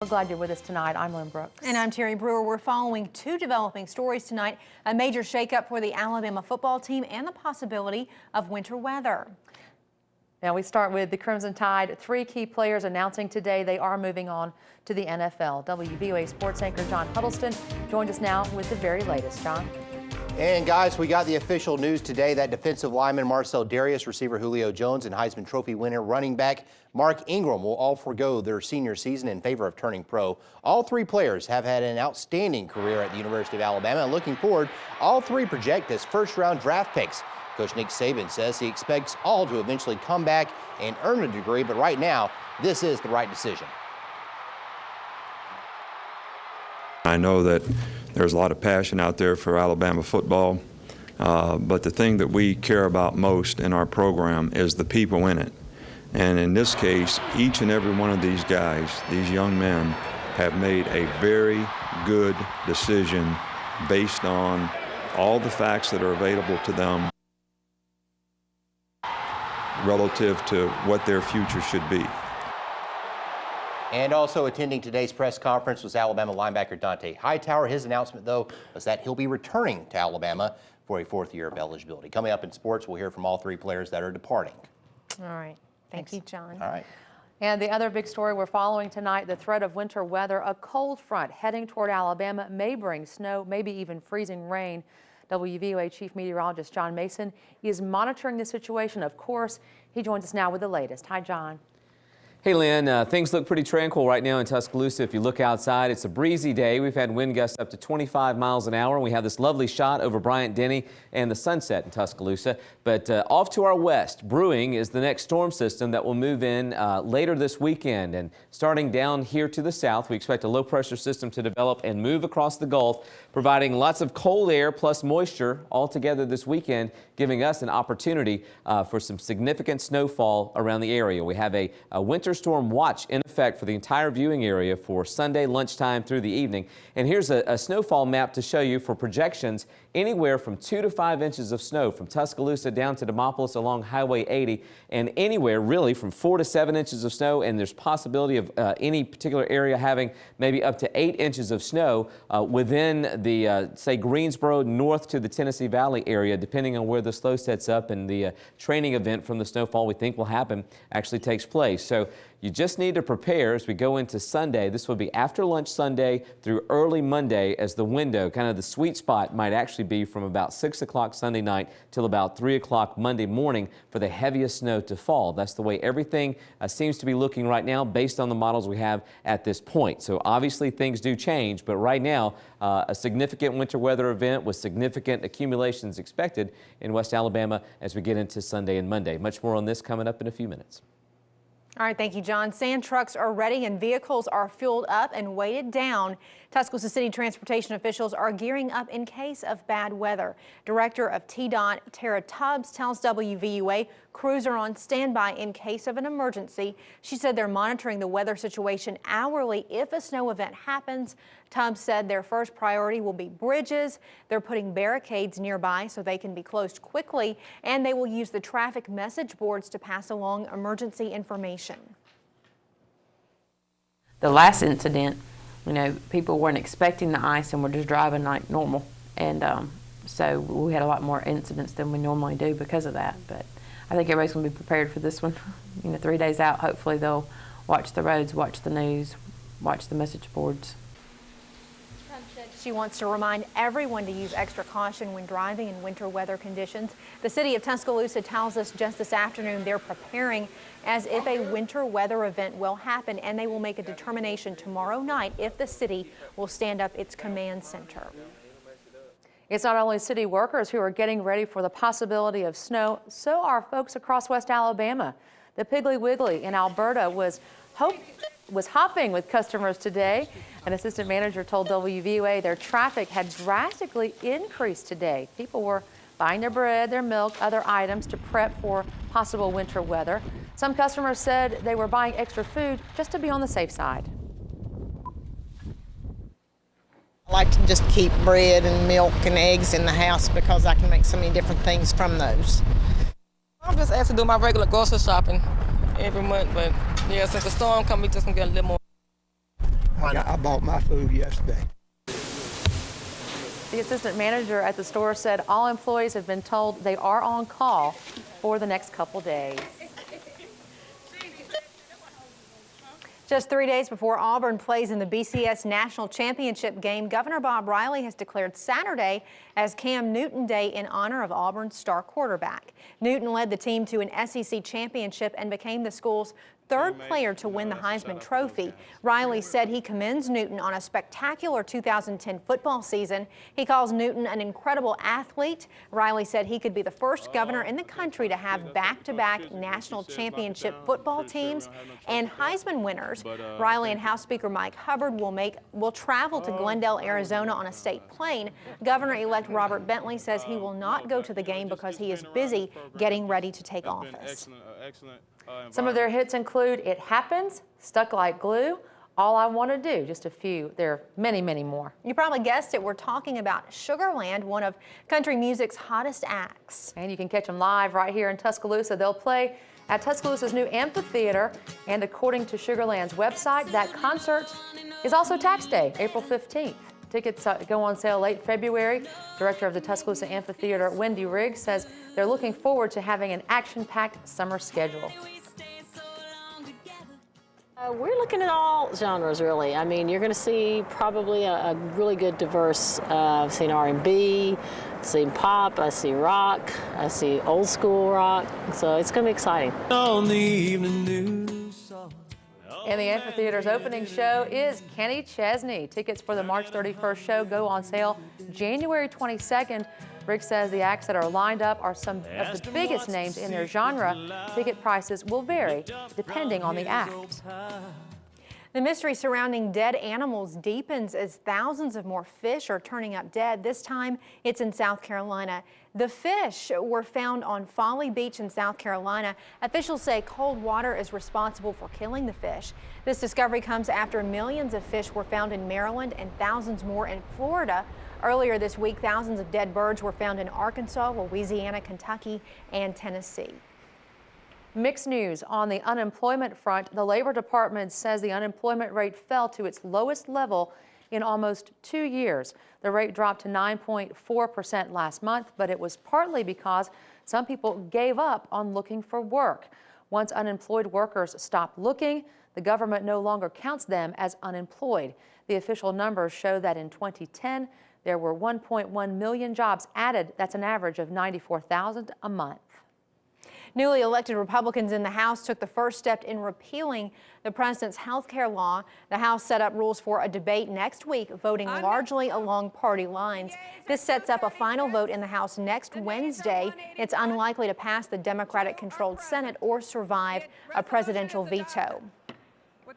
We're glad you're with us tonight. I'm Lynn Brooks. And I'm Terry Brewer. We're following two developing stories tonight. A major shakeup for the Alabama football team and the possibility of winter weather. Now we start with the Crimson Tide. Three key players announcing today they are moving on to the NFL. WVUA sports anchor John Huddleston joined us now with the very latest. John. And guys, we got the official news today that defensive lineman Marcel Darius, receiver Julio Jones, and Heisman Trophy winner running back Mark Ingram will all forego their senior season in favor of turning pro. All three players have had an outstanding career at the University of Alabama, and looking forward, all three project as first-round draft picks. Coach Nick Saban says he expects all to eventually come back and earn a degree, but right now, this is the right decision. I know that there's a lot of passion out there for Alabama football, but the thing that we care about most in our program is the people in it. And in this case, each and every one of these guys, these young men, have made a very good decision based on all the facts that are available to them relative to what their future should be. And also attending today's press conference was Alabama linebacker Dante Hightower. His announcement, though, was that he'll be returning to Alabama for a fourth year of eligibility. Coming up in sports, we'll hear from all three players that are departing. All right. Thank you, John. All right. And the other big story we're following tonight, the threat of winter weather. A cold front heading toward Alabama may bring snow, maybe even freezing rain. WVUA Chief Meteorologist John Mason is monitoring the situation. Of course, he joins us now with the latest. Hi, John. Hey, Lynn, things look pretty tranquil right now in Tuscaloosa. If you look outside, it's a breezy day. We've had wind gusts up to 25 miles an hour. And we have this lovely shot over Bryant-Denny and the sunset in Tuscaloosa. But off to our west, brewing is the next storm system that will move in later this weekend. And starting down here to the south, we expect a low-pressure system to develop and move across the Gulf, providing lots of cold air plus moisture all together this weekend, giving us an opportunity for some significant snowfall around the area. We have a winter storm watch in effect for the entire viewing area for Sunday lunchtime through the evening. And here's a snowfall map to show you for projections anywhere from 2 to 5 inches of snow from Tuscaloosa down to Demopolis along Highway 80, and anywhere really from 4 to 7 inches of snow, and there's possibility of any particular area having maybe up to 8 inches of snow within the, say, Greensboro north to the Tennessee Valley area, depending on where the slow sets up and the training event from the snowfall we think will happen actually takes place. So you just need to prepare as we go into Sunday. This will be after lunch Sunday through early Monday, as the window, kind of the sweet spot, might actually be from about 6 o'clock Sunday night till about 3 o'clock Monday morning for the heaviest snow to fall. That's the way everything seems to be looking right now based on the models we have at this point. So obviously things do change, but right now a significant winter weather event with significant accumulations expected in West Alabama as we get into Sunday and Monday. Much more on this coming up in a few minutes. All right, thank you, John. Sand trucks are ready and vehicles are fueled up and weighted down. Tuscaloosa City transportation officials are gearing up in case of bad weather. Director of TDOT, Tara Tubbs, tells WVUA crews are on standby in case of an emergency. She said they're monitoring the weather situation hourly if a snow event happens. Tubbs said their first priority will be bridges. They're putting barricades nearby so they can be closed quickly, and they will use the traffic message boards to pass along emergency information. The last incident, you know, people weren't expecting the ice and were just driving like normal. And so we had a lot more incidents than we normally do because of that. But I think everybody's going to be prepared for this one. You know, 3 days out, hopefully they'll watch the roads, watch the news, watch the message boards. She wants to remind everyone to use extra caution when driving in winter weather conditions. The city of Tuscaloosa tells us just this afternoon they're preparing as if a winter weather event will happen, and they will make a determination tomorrow night if the city will stand up its command center. It's not only city workers who are getting ready for the possibility of snow, so are folks across West Alabama. The Piggly Wiggly in Alberta was hopping with customers today. An assistant manager told WVUA their traffic had drastically increased today. People were buying their bread, their milk, other items to prep for possible winter weather. Some customers said they were buying extra food just to be on the safe side. I like to just keep bread and milk and eggs in the house because I can make so many different things from those. I'm just asked to do my regular grocery shopping every month, but yeah, since the storm comes, we just gonna get a little more. I bought my food yesterday. The assistant manager at the store said all employees have been told they are on call for the next couple days. Just 3 days before Auburn plays in the BCS National Championship game, Governor Bob Riley has declared Saturday as Cam Newton Day in honor of Auburn's star quarterback. Newton led the team to an SEC championship and became the school's third player to win the Heisman Trophy. Riley said he commends Newton on a spectacular 2010 football season. He calls Newton an incredible athlete. Riley said he could be the first governor in the country to have back-to-back national championship football teams and Heisman winners. Riley and House Speaker Mike Hubbard will travel to Glendale, Arizona on a state plane. Governor-elect Robert Bentley says he will not go to the game because he is busy getting ready to take office. Some of their hits include It Happens, Stuck Like Glue, All I Want to Do, just a few. There are many, many more. You probably guessed it. We're talking about Sugarland, one of country music's hottest acts. And you can catch them live right here in Tuscaloosa. They'll play at Tuscaloosa's new amphitheater, and according to Sugarland's website, that concert is also tax day, April 15th. Tickets go on sale late February. Director of the Tuscaloosa Amphitheater, Wendy Riggs, says they're looking forward to having an action-packed summer schedule. We're looking at all genres, really. I mean, you're going to see probably a really good diverse. I've seen R&B, I've seen pop, I see rock, I see old school rock. So it's going to be exciting. On the evening news. And the amphitheater's opening show is Kenny Chesney. Tickets for the March 31st show go on sale January 22nd. Rick says the acts that are lined up are some of the biggest names in their genre. Ticket prices will vary depending on the act. The mystery surrounding dead animals deepens as thousands of more fish are turning up dead. This time, it's in South Carolina. The fish were found on Folly Beach in South Carolina. Officials say cold water is responsible for killing the fish. This discovery comes after millions of fish were found in Maryland and thousands more in Florida. Earlier this week, thousands of dead birds were found in Arkansas, Louisiana, Kentucky, and Tennessee. Mixed news on the unemployment front. The Labor Department says the unemployment rate fell to its lowest level in almost 2 years. The rate dropped to 9.4% last month, but it was partly because some people gave up on looking for work. Once unemployed workers stop looking, the government no longer counts them as unemployed. The official numbers show that in 2010, there were 1.1 million jobs added. That's an average of 94,000 a month. Newly elected Republicans in the House took the first step in repealing the president's health care law. The House set up rules for a debate next week, voting largely along party lines. This sets up a final vote in the House next Wednesday. It's unlikely to pass the Democratic-controlled Senate or survive a presidential veto.